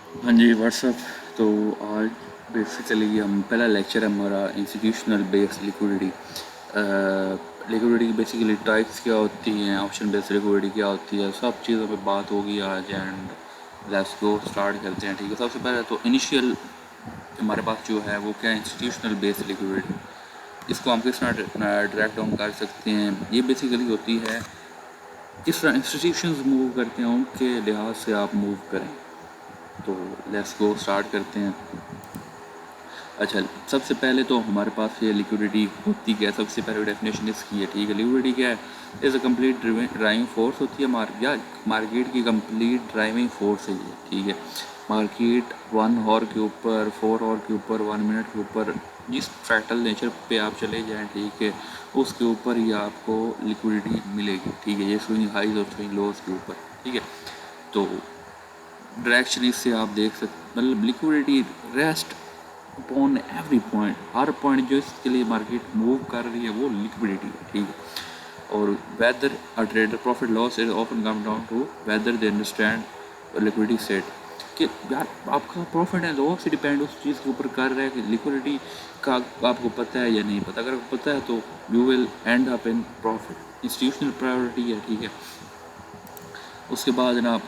हाँ जी, व्हाट्सअप। तो आज बेसिकली हम पहला लेक्चर है हमारा इंस्टीट्यूशनल बेस्ड लिक्विडिटी। लिक्विडिटी की बेसिकली टाइप्स क्या होती हैं, ऑप्शन बेस्ड लिक्विडिटी क्या होती है, सब चीज़ों पे बात होगी आज। एंड लेट्स गो स्टार्ट करते हैं। ठीक है, सबसे पहले तो इनिशियल हमारे पास जो है वो क्या है, इंस्टीट्यूशनल बेस्ड लिक्विडिटी। इसको हम किस तरह डायरेक्ट डाउन कर सकते हैं। ये बेसिकली होती है किस तरह इंस्टीट्यूशंस मूव करते हैं उनके लिहाज से आप मूव करें। तो लेट्स गो स्टार्ट करते हैं। अच्छा, सबसे पहले तो हमारे पास ये लिक्विडिटी होती क्या है, सबसे पहले डेफिनेशन इसकी है। ठीक है, लिक्विडिटी क्या है, is a complete driving force होती है मार्केट की कंप्लीट ड्राइविंग फोर्स है ये। ठीक है, मार्केट 1 आवर के ऊपर, 4 आवर के ऊपर, 1 मिनट के ऊपर, जिस फ्रैक्टल नेचर पे आप चले जाएं, ठीक है, उसके ऊपर ही आपको लिक्विडिटी मिलेगी। ठीक है, ये स्विंग हाइज और स्विंग लोज के ऊपर। ठीक है, तो डायरेक्शन इससे आप देख सकते, मतलब liquidity rest upon every point, हर पॉइंट जो इसके लिए मार्केट मूव कर रही है वो लिक्विडिटी है। ठीक है, और whether a trader profit loss is often come down to whether they understand liquidity set, कि यार आपका प्रॉफिट एंड लॉस से डिपेंड उस चीज़ के ऊपर कर रहा है कि लिक्विडिटी का आपको पता है या नहीं पता। अगर आपको पता है तो you will and up in profit. Institutional priority है। ठीक है, उसके बाद जनाब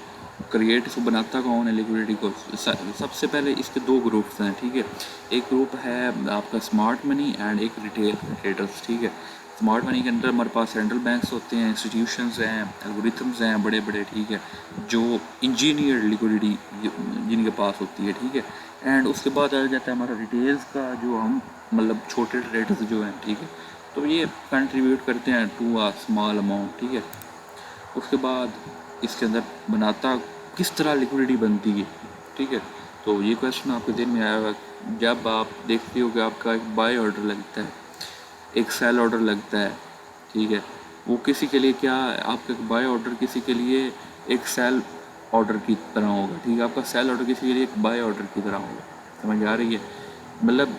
क्रिएट इसको बनाता कौन है लिक्विडिटी को। सबसे पहले इसके दो ग्रुप्स हैं। ठीक है, एक ग्रुप है आपका स्मार्ट मनी एंड एक रिटेल ट्रेडर्स। ठीक है, स्मार्ट मनी के अंदर हमारे पास सेंट्रल बैंक्स होते हैं, इंस्टीट्यूशंस हैं, एल्गोरिथम्स हैं बड़े बड़े। ठीक है, जो इंजीनियर्ड लिक्विडिटी जिनके पास होती है। ठीक है, एंड उसके बाद आ जाता है हमारा रिटेल्स का, जो हम मतलब छोटे ट्रेडर्स जो हैं। ठीक है, तो ये कंट्रीब्यूट करते हैं टू आ स्मॉल अमाउंट। ठीक है, उसके बाद इसके अंदर बनाता किस तरह लिक्विडिटी बनती है। ठीक है, तो ये क्वेश्चन आपके दिन में आया होगा जब आप देखते हो कि आपका एक बाय ऑर्डर लगता है, एक सेल ऑर्डर लगता है। ठीक है, वो किसी के लिए क्या, आपका बाय ऑर्डर किसी के लिए एक सेल ऑर्डर की तरह होगा। ठीक है, आपका सेल ऑर्डर किसी के लिए एक बाय ऑर्डर की तरह होगा। समझ आ रही है, मतलब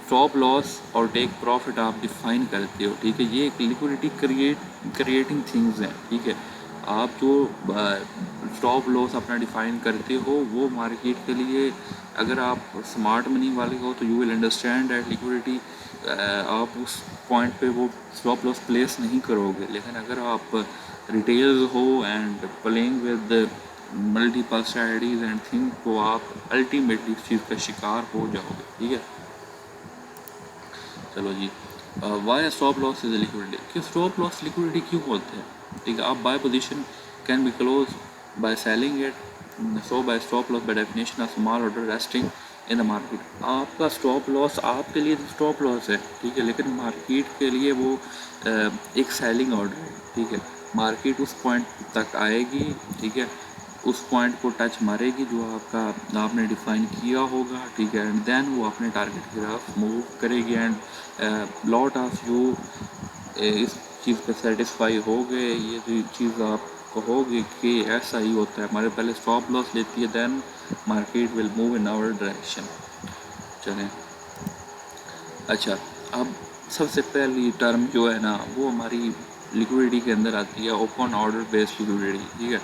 स्टॉप लॉस और टेक प्रॉफिट आप डिफाइन करते हो। ठीक है, ये एक लिक्विडिटी क्रिएटिंग थिंग्स हैं। ठीक है, आप जो स्टॉप लॉस अपना डिफाइन करते हो वो मार्केट के लिए, अगर आप स्मार्ट मनी वाले हो तो you will understand that liquidity, आप उस पॉइंट पे वो स्टॉप लॉस प्लेस नहीं करोगे। लेकिन अगर आप रिटेल्स हो and playing with multiple strategies and thing, तो आप अल्टीमेटली इस चीज़ का शिकार हो जाओगे। ठीक है, चलो जी। Why stop loss is liquidity, कि स्टॉप लॉस लिक्विडिटी क्यों होते हैं। ठीक है, आप buy position can be close by selling it, so buy stop loss by definition of small order resting in the market. आपका स्टॉप लॉस आपके लिए स्टॉप लॉस है। ठीक है, लेकिन मार्केट के लिए वो एक सेलिंग ऑर्डर है। ठीक है, मार्केट उस पॉइंट तक आएगी। ठीक है, उस पॉइंट को टच मारेगी जो आपका आपने डिफाइन किया होगा। ठीक है, एंड देन वो अपने टारगेट की तरफ मूव करेगी। एंड लॉट ऑफ यू इस चीज़ पे सेटिस्फाई हो गए। ये जो चीज़ आप कहोगे कि ऐसा ही होता है, हमारे पहले स्टॉप लॉस लेती है, then market will move in our direction. चलें, अच्छा, अब सबसे पहली टर्म जो है ना वो हमारी लिक्विडिटी के अंदर आती है, ओपन ऑर्डर बेस्ड लिक्विडिटी। ठीक है,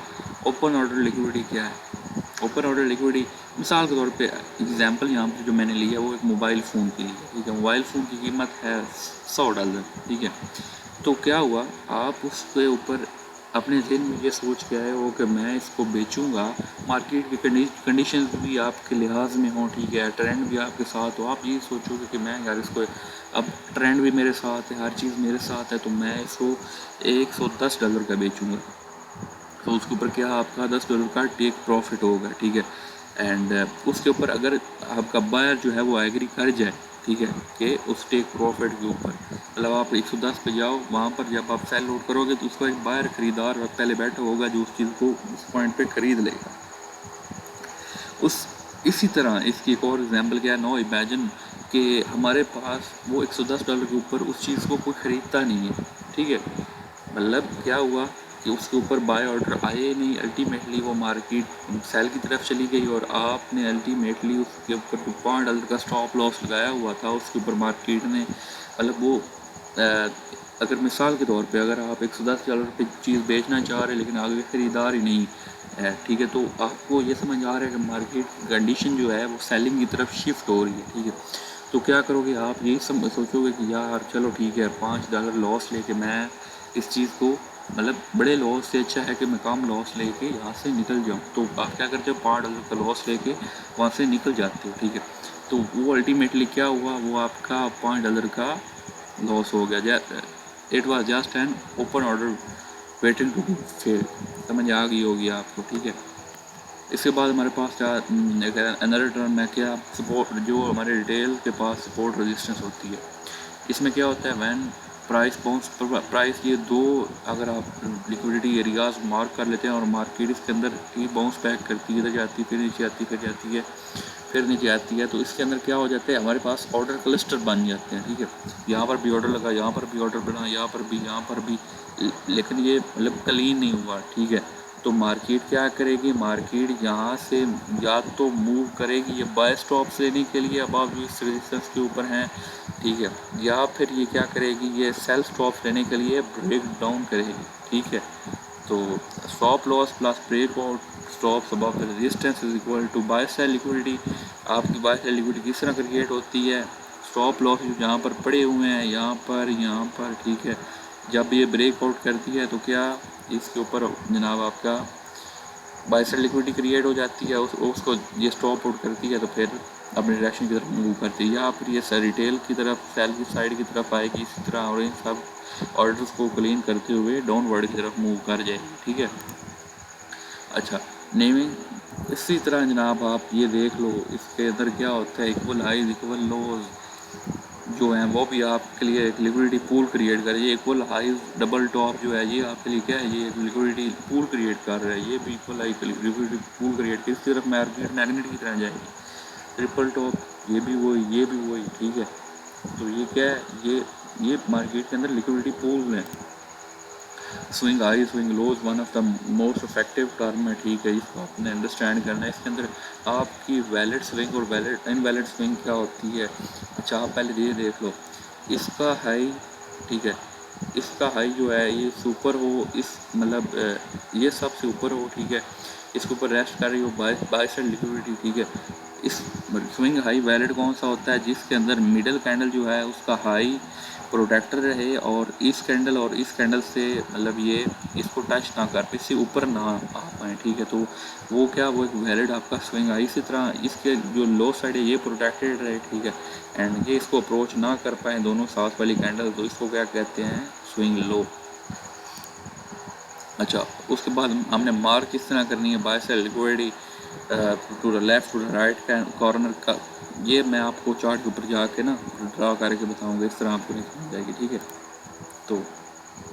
ओपन ऑर्डर लिक्विडिटी क्या है। ओपन ऑर्डर लिक्विडिटी मिसाल के तौर पे एग्जांपल यहाँ पे जो मैंने लिया वो एक मोबाइल फ़ोन की ली है। ठीक है, मोबाइल फ़ोन की कीमत है $100। ठीक है, तो क्या हुआ, आप उसके ऊपर अपने दिन में ये सोच के आए हो कि मैं इसको बेचूंगा, मार्केट की कंडीशंस भी आपके लिहाज में हों। ठीक है, ट्रेंड भी आपके साथ हो, आप ये सोचोगे कि मैं यार इसको, अब ट्रेंड भी मेरे साथ है, हर चीज़ मेरे साथ है, तो मैं इसको $110 का बेचूंगा। तो उसके ऊपर क्या, आपका $10 का टेक प्रॉफिट होगा। ठीक है, एंड उसके ऊपर अगर आपका बायर जो है वो एग्री कर जाए, ठीक है, कि उस टेक प्रॉफिट के ऊपर, मतलब आप 110 पे जाओ, वहाँ पर जब आप सेल आउट करोगे तो उसका एक बायर खरीदार पहले बैठा होगा जो उस चीज़ को उस पॉइंट पे ख़रीद लेगा। उस इसी तरह इसकी एक और एग्जांपल क्या है, नो इमेजिन कि हमारे पास वो $110 के ऊपर उस चीज़ को कोई ख़रीदता नहीं है। ठीक है, मतलब क्या हुआ कि उसके ऊपर बाय ऑर्डर आए नहीं, अल्टीमेटली वो मार्केट सेल की तरफ चली गई और आपने अल्टीमेटली उसके ऊपर जो $5 का स्टॉप लॉस लगाया हुआ था उसके ऊपर मार्केट ने, मतलब वो अगर मिसाल के तौर पे अगर आप $110 पे चीज़ बेचना चाह रहे लेकिन आगे ख़रीदार ही नहीं, है, ठीक है। तो आपको ये समझ आ रहा है कि मार्केट कंडीशन जो है वो सेलिंग की तरफ शिफ्ट हो रही है, ठीक है। तो क्या करोगे आप, यही सोचोगे कि यार चलो ठीक है, $5 लॉस लेके मैं इस चीज़ को, मतलब बड़े लॉस से अच्छा है कि मैं कम लॉस लेके यहाँ से निकल जाऊँ। तो आप क्या करते हो, $5 का लॉस लेके वहाँ से निकल जाते हो, ठीक है। तो वो अल्टीमेटली क्या हुआ, वो आपका $5 का लॉस हो गया। It was just an open order waiting to be fail. समझ आ गई होगी आपको, ठीक है। इसके बाद हमारे पास क्या अनदर टर्म है, क्या सपोर्ट, जो हमारे रिटेल के पास सपोर्ट रेजिस्टेंस होती है। इसमें क्या होता है, वैन प्राइस बाउंस प्राइस, ये दो अगर आप लिक्विडिटी एरियाज मार्क कर लेते हैं और मार्केट इसके अंदर ही बाउंस बैक करती है, इधर जाती है, फिर नीचे आती है, फिर जाती है, फिर नीचे आती है, तो इसके अंदर क्या हो जाता है, हमारे पास ऑर्डर क्लस्टर बन जाते हैं, ठीक है। यहाँ पर भी ऑर्डर लगा, यहाँ पर भी ऑर्डर बना, यहाँ पर भी, यहाँ पर भी, लेकिन ये मतलब क्लीन नहीं हुआ, ठीक है। तो मार्केट क्या करेगी, मार्केट यहाँ से या तो मूव करेगी ये बाय स्टॉप्स लेने के लिए अब आप जो इस रेजिस्टेंस के ऊपर हैं, ठीक है, या फिर ये क्या करेगी, ये सेल स्टॉप्स लेने के लिए ब्रेक डाउन करेगी, ठीक है। तो stop loss plus break out stops above the resistance is equal to buy sell liquidity. आपकी बाय सेल लिक्विडिटी किस तरह क्रिएट होती है, स्टॉप लॉस जो यहाँ पर पड़े हुए हैं, यहाँ पर, ठीक है, जब ये ब्रेक आउट करती है तो क्या इसके ऊपर जनाब आपका बाय सेल लिक्विडिटी क्रिएट हो जाती है, उसको ये स्टॉप आउट करती है, तो फिर अपने डायरेक्शन की तरफ मूव करती है, या फिर ये रिटेल की तरफ, सेल की साइड की तरफ आएगी इसी तरह, और इन सब ऑर्डर्स को क्लीन करते हुए डाउनवर्ड की तरफ मूव कर जाएगी, ठीक है। अच्छा, नेमिंग इसी तरह जनाब आप ये देख लो, इसके अंदर क्या होता है, इक्वल हाइज इक्वल लोज जो हैं वो भी आपके लिए एक लिक्विडिटी पूल क्रिएट कर, ये इक्वल हाई डबल टॉप जो है ये आपके लिए क्या है, ये एक लिक्विडिटी पूल क्रिएट कर रहा है, ये भी equal high liquidity pool create कर, इसकी तरफ मार्केट मैग्नेट की तरह जाएगी। ट्रिपल टॉप ये भी वही, ये भी वही, ठीक है। तो ये क्या है, ये मार्केट के अंदर लिक्विडिटी पूल है। Swing high swing lows one of the most effective term है, ठीक है, इसको आपने अंडरस्टैंड करना है। इसके अंदर आपकी वैलिड स्विंग और वैलिड इनवैलिड स्विंग क्या होती है। अच्छा, आप पहले ये देख लो, इसका हाई, ठीक है, इसका हाई जो है ये सुपर हो, इस मतलब ये सबसे ऊपर हो, ठीक है, इसके ऊपर रेस्ट कर रही हो बाय साइड लिक्विडिटी, ठीक है। इस स्विंग हाई वैलिड कौन सा होता है, जिसके अंदर मिडल कैंडल जो है उसका हाई प्रोटेक्टर रहे और इस कैंडल और इस कैंडल से मतलब ये इसको टच ना कर पाए, इससे ऊपर ना आ पाए, ठीक है। तो वो क्या, वो एक वैलिड आपका स्विंग है। इसी तरह इसके जो लो साइड है ये प्रोटेक्टेड रहे, ठीक है, एंड ये इसको अप्रोच ना कर पाए दोनों साथ वाली कैंडल, तो इसको क्या कहते हैं, स्विंग लो। अच्छा, उसके बाद हमने मार्क किस तरह करनी है, buy sell liquidity to the left to the right corner का, ये मैं आपको चार्ट के ऊपर जाके ना ड्रा करके बताऊंगा, इस तरह आपको नहीं समझ जाएगी, ठीक है। तो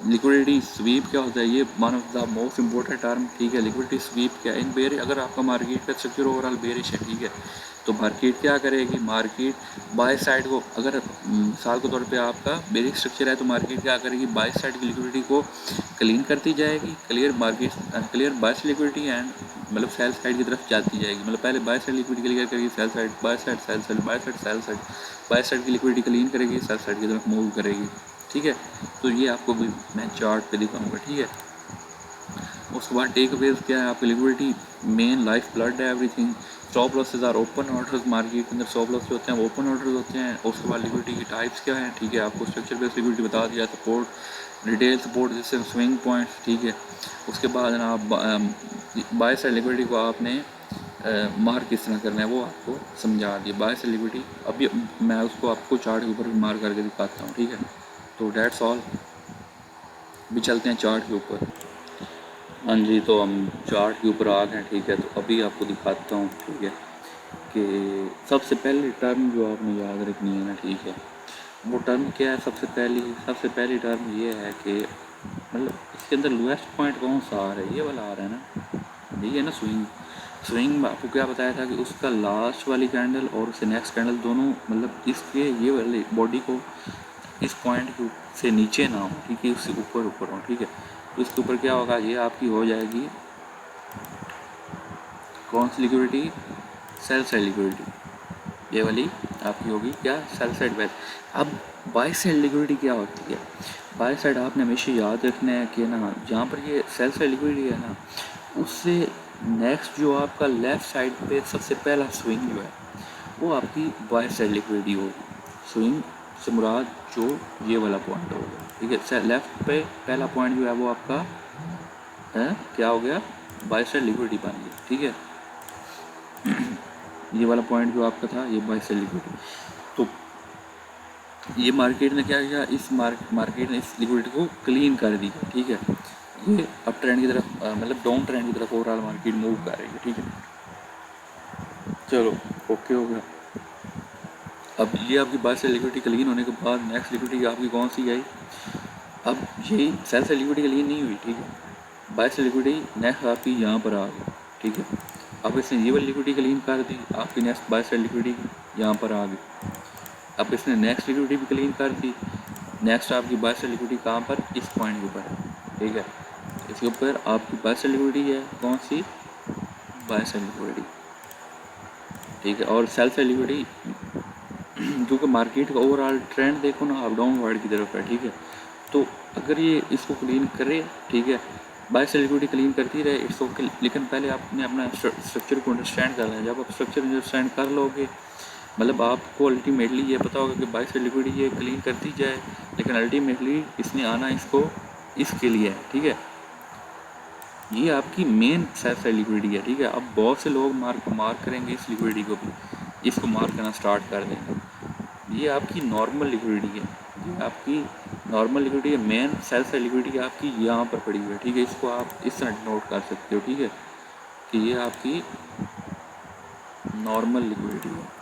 लिक्विडिटी स्वीप क्या होता है, ये one of the most important term, ठीक है। लिक्विडिटी स्वीप क्या है, इन बेर अगर आपका मार्केट का स्ट्रक्चर ओवरऑल बेरिश है, ठीक है, तो मार्केट क्या करेगी, मार्केट बाय साइड को, अगर मिसाल के तौर पे आपका बेरिश स्ट्रक्चर है तो मार्केट क्या करेगी, बाय साइड की लिक्विडिटी को क्लीन करती जाएगी, clear market clear by side liquidity and मतलब सेल साइड की तरफ जाती जाएगी, मतलब पहले बाय साइड लिक्विडिटी क्लियर करेगी, sell side by side, sell side by side, sell side by side की लिक्विडिटी क्लीन करेगी, सेल साइड की तरफ मूव करेगी, ठीक है। तो ये आपको भी मैं चार्ट पे दिखाऊंगा, ठीक है। उसके बाद टेक अवेज क्या है, आपकी लिक्विडिटी मेन लाइफ ब्लड है everything. Stop losses are open orders, market के अंदर स्टॉप लॉस जो होते हैं ओपन ऑर्डर्स होते हैं। उसके बाद लिक्विडिटी की टाइप्स क्या है, ठीक है, आपको स्ट्रक्चर बेस्ड लिक्विडिटी बता दिया, सपोर्ट रिटेल सपोर्ट जैसे स्विंग पॉइंट्स, ठीक है। उसके बाद आप बाय साइड लिक्विडिटी को आपने मार्क किस तरह करना है वो आपको समझा दिया, बाय साइड लिक्विडिटी। अभी मैं उसको आपको चार्ट के ऊपर भी मार्क करके दिखाता हूँ, ठीक है। तो डेट्स ऑल, भी चलते हैं चार्ट के ऊपर। हाँ जी, तो हम चार्ट के ऊपर आ गए, ठीक है। तो अभी आपको दिखाता हूँ, ठीक है, कि सबसे पहली टर्म जो आपने याद रखनी है ना, ठीक है, वो टर्म क्या है, सबसे पहली टर्म ये है कि मतलब इसके अंदर लोएस्ट पॉइंट कौन सा आ रहा है, ये वाला आ रहा है ना, यही है ना स्विंग। स्विंग में आपको क्या बताया था कि उसका लास्ट वाली कैंडल और उससे नेक्स्ट कैंडल दोनों मतलब इसके ये वाली बॉडी को इस पॉइंट से नीचे ना हो, ठीक है, उससे ऊपर हो, ठीक है। तो इसके ऊपर क्या होगा, ये आपकी हो जाएगी कौन सी लिक्विडिटी, सेल साइड लिक्विडिटी, ये वाली आपकी होगी क्या, सेल साइड वैल्यू। अब बाय साइड लिक्विडिटी क्या होती है, बाय साइड आपने हमेशा याद रखना है कि ना, जहाँ पर ये सेल साइड लिक्विडिटी है ना, उससे नेक्स्ट जो आपका लेफ़्ट साइड पे सबसे पहला स्विंग जो है वो आपकी बाय साइड लिक्विडिटी होगी। स्विंग से मुराद जो ये वाला पॉइंट होगा, ठीक है। लेफ़्ट पे पहला पॉइंट जो है वो आपका है क्या हो गया, बाय साइड लिक्विडिटी बन गई, ठीक है। ये वाला पॉइंट जो आपका था ये बाय साइड लिक्विडिटी। तो ये मार्केट ने क्या किया, इस मार्केट ने इस लिक्विडिटी को क्लीन कर दिया, ठीक है। ये अप ट्रेंड की तरफ मतलब डाउन ट्रेंड की तरफ ओवरऑल मार्केट मूव कर रही है, ठीक है। चलो ओके हो गया। अब ये आपकी बाय साइड लिक्विडिटी क्लीन होने के बाद नेक्स्ट लिक्विडिटी आपकी कौन सी आई, अब यही सेल साइड लिक्विडिटी क्लीन नहीं हुई, ठीक है। बाय साइड लिक्विडिटी नेक्स्ट आपकी यहाँ पर आ गई, ठीक है। अब इसने ये वाली लिक्विडिटी क्लीन कर दी, आपकी नेक्स्ट बाय साइड लिक्विडिटी यहाँ पर आ गई। अब इसने नेक्स्ट लिक्विडिटी भी क्लीन कर दी, नेक्स्ट आपकी बाय साइड लिक्विडिटी कहाँ पर, इस पॉइंट के ऊपर है, ठीक है। इसके ऊपर आपकी बाय साइड लिक्विडिटी है कौन सी, बाय साइड लिक्विडिटी, ठीक है। और सेल साइड लिक्विडिटी क्योंकि मार्केट का ओवरऑल ट्रेंड देखो ना आप डाउनवर्ड की तरफ है, ठीक है। तो अगर ये इसको क्लीन करे, ठीक है, बाय साइड लिक्विडिटी क्लीन करती रहे इट्स ओके, लेकिन पहले आपने अपना स्ट्रक्चर को अंडरस्टैंड करना है। जब आप स्ट्रक्चर अंडरस्टैंड कर लोगे मतलब आपको अल्टीमेटली ये पता होगा कि बाय साइड लिक्विडिटी ये क्लीन करती जाए, लेकिन अल्टीमेटली इसने आना इसको इसके लिए है, ठीक है। ये आपकी मेन सेल साइड लिक्विडिटी है, ठीक है। अब बहुत से लोग मार्क करेंगे इस लिक्विडिटी को भी, इसको मार्क करना स्टार्ट कर देंगे। ये आपकी नॉर्मल लिक्विडिटी है, ये आपकी नॉर्मल लिक्विडिटी है। मेन सेल साइड लिक्विडिटी आपकी यहाँ पर पड़ी हुई है, ठीक है। इसको आप इस तरह नोट कर सकते हो, ठीक है, कि ये आपकी नॉर्मल लिक्विडिटी है।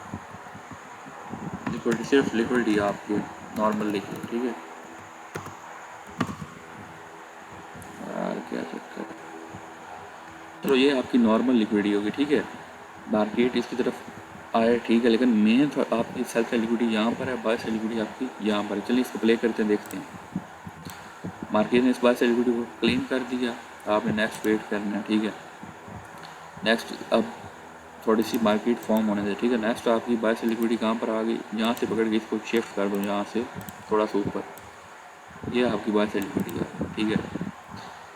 लिक्विडिटी सिर्फ लिक्विडिटी आपकी नॉर्मल लिक्विडिटी, ठीक है। यार क्या चक्कर, चलो ये आपकी नॉर्मल लिक्विडिटी होगी, ठीक है। मार्केट इसकी तरफ आए, ठीक है, लेकिन मेन आपकी सेल साइड लिक्विडिटी यहाँ पर है, बाय साइड लिक्विडिटी आपकी यहाँ पर है। चलिए इसको प्ले करते हैं, देखते हैं। मार्केट ने इस बाय साइड लिक्विडिटी को क्लीन कर दिया, आपने नेक्स्ट वेट करना है, ठीक है। नेक्स्ट अब थोड़ी सी मार्केट फॉर्म होने दे, ठीक है। नेक्स्ट आपकी बाय साइड लिक्विडिटी कहाँ पर आ गई, यहाँ से पकड़ के इसको शिफ्ट कर दो, यहाँ से थोड़ा सा ऊपर, ये आपकी बाय साइड लिक्विडिटी है, ठीक है।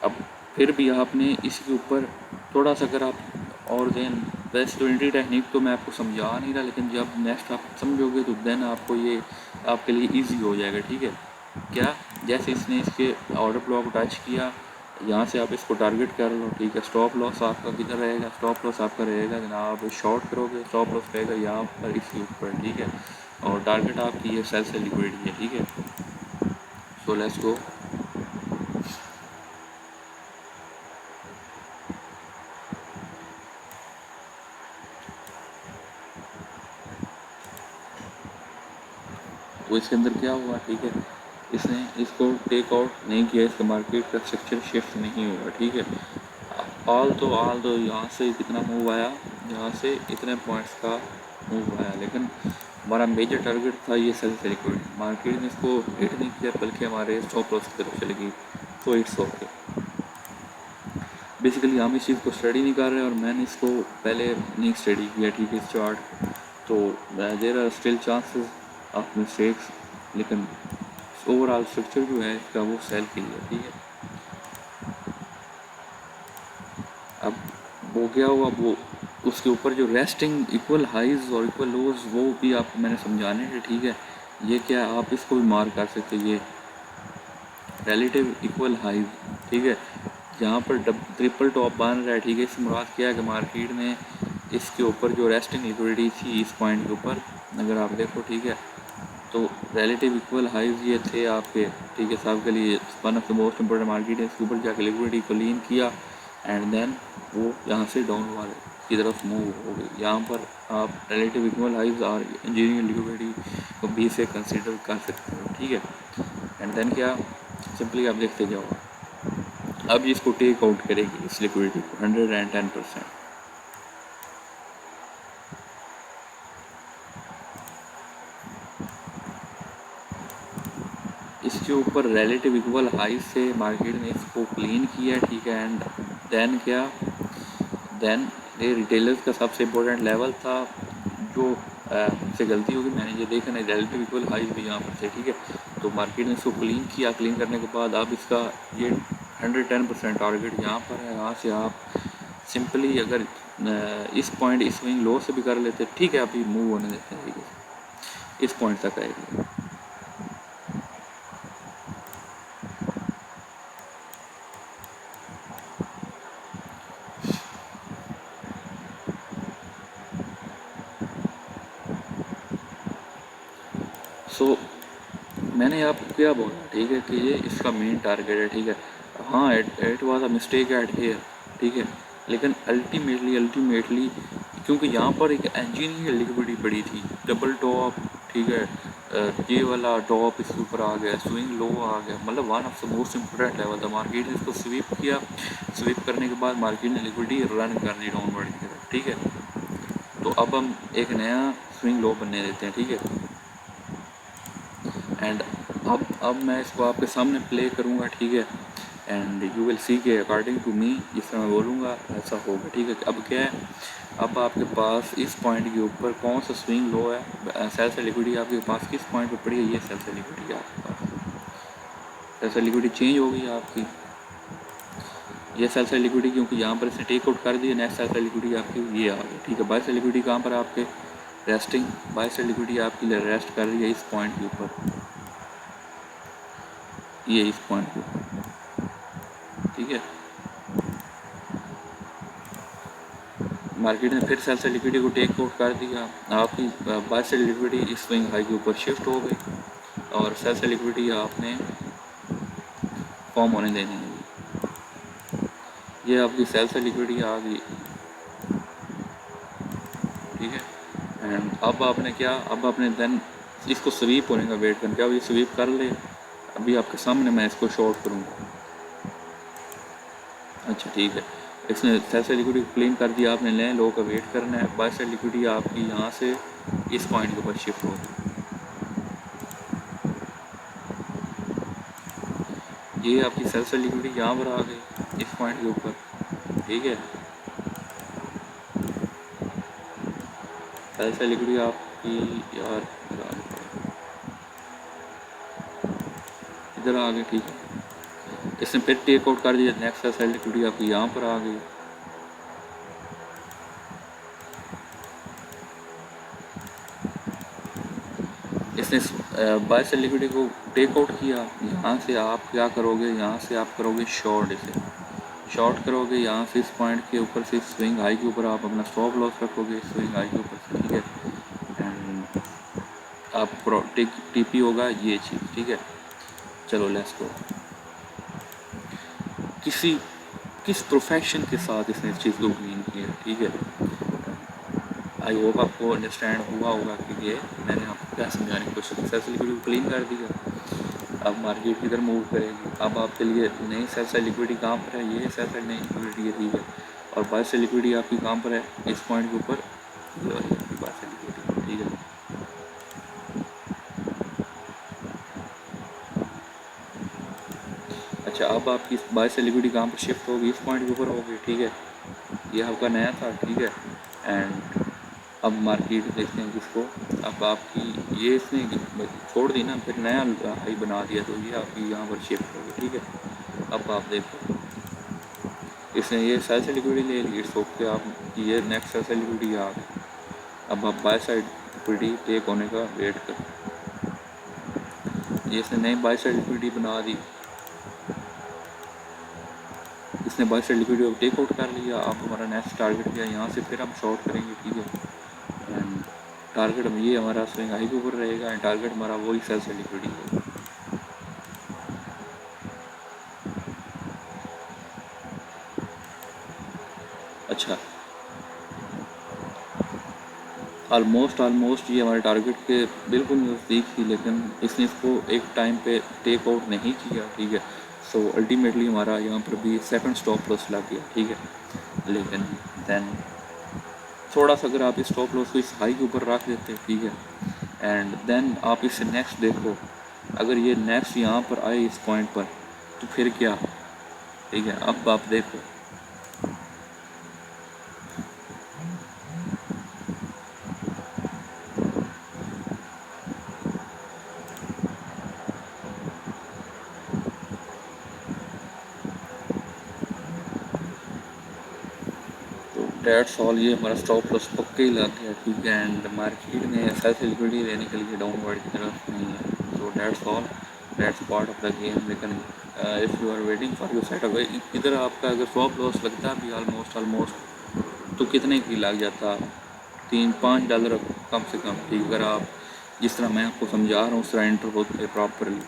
अब फिर भी आपने इसके ऊपर थोड़ा सा अगर आप और देन वैसे तो एंट्री टेक्निक तो मैं आपको समझा नहीं रहा, लेकिन जब नेक्स्ट आप समझोगे तो देन आपको ये आपके लिए इजी हो जाएगा, ठीक है। क्या, जैसे इसने इसके ऑर्डर फ्लो को टच किया, यहाँ से आप इसको टारगेट कर लो, ठीक है। स्टॉप लॉस आपका किधर रहेगा, स्टॉप लॉस आपका रहेगा जनाब शॉर्ट करोगे, स्टॉप लॉस रहेगा यहाँ पर इसके ऊपर, ठीक है। और टारगेट आपकी ये सेल साइड लिक्विडिटी है, ठीक है। So let's go. तो इसके अंदर क्या हुआ, ठीक है, इसने इसको टेक आउट नहीं किया, इसका मार्केट का स्ट्रक्चर शिफ्ट नहीं हुआ, ठीक है। ऑल तो यहाँ से कितना मूव आया, यहाँ से इतने पॉइंट्स का मूव आया, लेकिन हमारा मेजर टारगेट था ये सेल साइड लिक्विडिटी। मार्केट ने इसको हिट नहीं किया बल्कि हमारे स्टॉप लॉस की तरफ चली गई, तो इट्स ओके। बेसिकली हम इस चीज़ को स्टडी नहीं कर रहे और मैंने इसको पहले नहीं स्टडी किया, ठीक है, इस चार्ट। तो there are still chances of mistakes, लेकिन ओवरऑल स्ट्रक्चर जो है इसका वो सेल के लिए, ठीक है। अब वो क्या हुआ, वो उसके ऊपर जो रेस्टिंग इक्वल हाइज और इक्वल लोज वो भी आपको मैंने समझाने थे, ठीक है। ये क्या आप इसको भी मार्क कर सकते हैं, ये रिलेटिव इक्वल हाइज, ठीक है। यहाँ पर ट्रिपल टॉप बन रहा है, ठीक है। इससे मुराद क्या है कि मार्केट ने इसके ऊपर जो रेस्टिंग लिक्विडिटी थी इस पॉइंट के ऊपर अगर आप देखो, ठीक है, तो रिलेटिव इक्वल हाइज ये थे आपके, ठीक है, सब के लिए one of the most important market है। इसके ऊपर जाके लिक्विडिटी को लीन किया एंड देन वो यहाँ से डाउन वाले की तरफ मूव हो गई। यहाँ पर आप रिलेटिव इक्वल हाइज और इंजीनियरिंग लिक्विडिटी को भी से कंसिडर कर सकते हो, ठीक है। एंड देन क्या, सिंपली आप देखते जाओ, अब इसको टेक आउट करेगी इस लिक्विडिटी को 110%। इसके ऊपर रिलेटिव इक्वल हाइज से मार्केट ने इसको क्लीन किया, ठीक है। एंड देन क्या, देन ये रिटेलर्स का सबसे इम्पोर्टेंट लेवल था जो से गलती होगी, मैंने ये देखा नहीं, रिलेटिव इक्वल हाइज भी यहाँ पर थे, ठीक है। तो मार्केट ने इसको क्लीन किया, क्लीन करने के बाद अब इसका ये 110% टारगेट यहाँ पर है। यहाँ से आप सिंपली अगर इस पॉइंट इस स्विंग लो से भी कर लेते, ठीक है, अभी मूव होने देते हैं, ठीक है, इस पॉइंट तक आएगी। सो मैंने आपको क्या बोला, ठीक है, कि ये इसका मेन टारगेट है, ठीक है। हाँ, it was a mistake at here, ठीक है, लेकिन अल्टीमेटली क्योंकि यहाँ पर एक इंजीनियर लिक्विडिटी पड़ी थी, डबल टॉप, ठीक है, ये वाला टॉप इसके ऊपर आ गया, स्विंग लो आ गया, मतलब one of the most important level था। मार्केट ने इसको स्वीप किया, स्वीप करने के बाद मार्केट ने लिक्विडिटी रन कर दी डाउनवर्ड की तरफ, ठीक है। तो अब हम एक नया स्विंग लो बनने देते हैं, ठीक है। एंड अब मैं इसको आपके सामने प्ले करूँगा, ठीक है, एंड यू विल सी के अकॉर्डिंग टू मी जिस तरह मैं बोलूँगा ऐसा होगा, ठीक है। अब क्या है, अब आपके पास इस पॉइंट के ऊपर कौन सा स्विंग लो है, सेल से लिक्विडिटी आपके पास किस पॉइंट पे पड़ी है, ये सेल से लिक्विडिटी आपके पास, सेल से लिक्विडिटी चेंज हो गई आपकी, ये सेल से लिक्विडिटी, क्योंकि यहाँ पर इसने टेक आउट कर दिया, नेक्स्ट सेल से लिक्विडिटी आपकी ये आ गई, ठीक है। बाय से लिक्विडिटी कहाँ पर आपके रेस्टिंग, बाय से लिक्विडिटी आपकी रेस्ट कर रही है इस पॉइंट के ऊपर, ये इस पॉइंट के ऊपर, ठीक है। मार्केट ने फिर सेल से लिक्विडिटी को टेक आउट कर दिया, आपकी बाय से लिक्विडिटी इस स्विंग हाई के ऊपर शिफ्ट हो गई और सेल से लिक्विडिटी आपने फॉर्म होने देनी है, ये आपकी सेल से लिक्विडिटी आ गई, ठीक है। एंड अब आपने क्या, अब आपने देन इसको स्वीप होने का वेट करना, क्या अब ये स्वीप कर ले, अभी आपके सामने मैं इसको शॉर्ट करूँगा, अच्छा ठीक है। इसने सेल से लिक्विडिटी क्लीन कर दिया, आपने नए लो का वेट करना है, बाय से लिक्विडिटी आपकी यहाँ से इस पॉइंट के ऊपर शिफ्ट होगी, ये आपकी सेल से लिक्विडिटी यहाँ पर आ गई इस पॉइंट के ऊपर, ठीक है। सेल से लिक्विडिटी आपकी यार इधर आ गई, ठीक है। इसने फिर टेक आउट कर दिया, नेक्स्ट सेल लिक्विडिटी आपकी यहाँ पर आ गई, इसने बाय सेल लिक्विडिटी को टेक आउट किया, यहाँ से आप क्या करोगे, यहाँ से आप करोगे शॉर्ट, इसे शॉर्ट करोगे यहाँ से इस पॉइंट के ऊपर से स्विंग हाई के ऊपर आप अपना स्टॉप लॉस रखोगे स्विंग हाई के ऊपर से, ठीक है। एंड आप टीपी होगा ये चीज़, ठीक है। चलो लेट्स गो, किस प्रोफेशन के साथ इसने इस चीज़ को क्लीन किया, ठीक है। आई होप आपको अंडरस्टैंड हुआ होगा कि ये मैंने आपको क्या समझाने की कोशिश की। सेल से लिक्विडिटी क्लीन कर दिया, अब मार्केट किधर मूव करेगी, अब आपके लिए नई सेल से लिक्विडिटी कहाँ पर है, ये सेल से नई लिक्विडिटी है, ठीक है। और बाय से लिक्विडिटी आपकी कहाँ पर है, इस पॉइंट के ऊपर, ये वाली आपकी बाय से लिक्विडिटी, ठीक है। अच्छा, अब आपकी बाय से लिक्विडिटी कहाँ पर शिफ्ट होगी, इस पॉइंट के ऊपर होगी, ठीक है। ये आपका नया था, ठीक है। एंड अब मार्केट देखते हैं जिसको, अब आपकी ये इसने छोड़ दी ना, फिर नया हाई बना दिया, तो ये आपकी यहाँ पर शिफ्ट होगी, ठीक है। अब आप देखो इसने ये सेल से लिक्विडिटी ले ली, इट्स ओके, आप ये नेक्स्ट सेल से लिक्विडिटी आ गई, अब आप बाय साइड लिक्विडिटी टेक होने का वेट करो, ये इसने नई बाय साइड लिक्विडिटी बना दी, इसने बाय साइड लिक्विडिटी को टेक आउट कर लिया, अब हमारा नेक्स्ट टारगेट किया, यहाँ से फिर हम शॉर्ट करेंगे, ठीक है। एंड टारगेट में ये हमारा स्विंग हाई के ऊपर रहेगा, एंड टारगेट हमारा वही सेल से लिक्विडिटी होगा। अच्छा, ऑलमोस्ट ये हमारे टारगेट के बिल्कुल नज़दीक थी, लेकिन इसने इसको एक टाइम पे टेक आउट नहीं किया, ठीक है। सो अल्टीमेटली हमारा यहाँ पर भी सेकंड स्टॉप लॉस लग गया, ठीक है। लेकिन देन थोड़ा सा अगर आप इस स्टॉप लॉस को इस हाई के ऊपर रख देते, ठीक है, एंड देन आप इससे नेक्स्ट देखो, अगर ये नेक्स्ट यहाँ पर आए इस पॉइंट पर, तो फिर क्या, ठीक है। अब आप देखो, डेट्स ऑल, ये हमारा स्टॉप लॉस पक्के ही लग गया, ठीक है। एंड मार्केट में ऐसा लिक्विडिटी लेने के लिए डाउनवर्ड की तरफ नहीं है, तो that's all, that's part of the game. लेकिन if you are waiting for your setup, इधर आपका अगर स्टॉप लॉस लगता भी ऑलमोस्ट तो कितने की लग जाता, $3-5 कम से कम, ठीक। अगर आप जिस तरह मैं आपको समझा रहा हूँ उस तरह एंटर होते प्रॉपरली,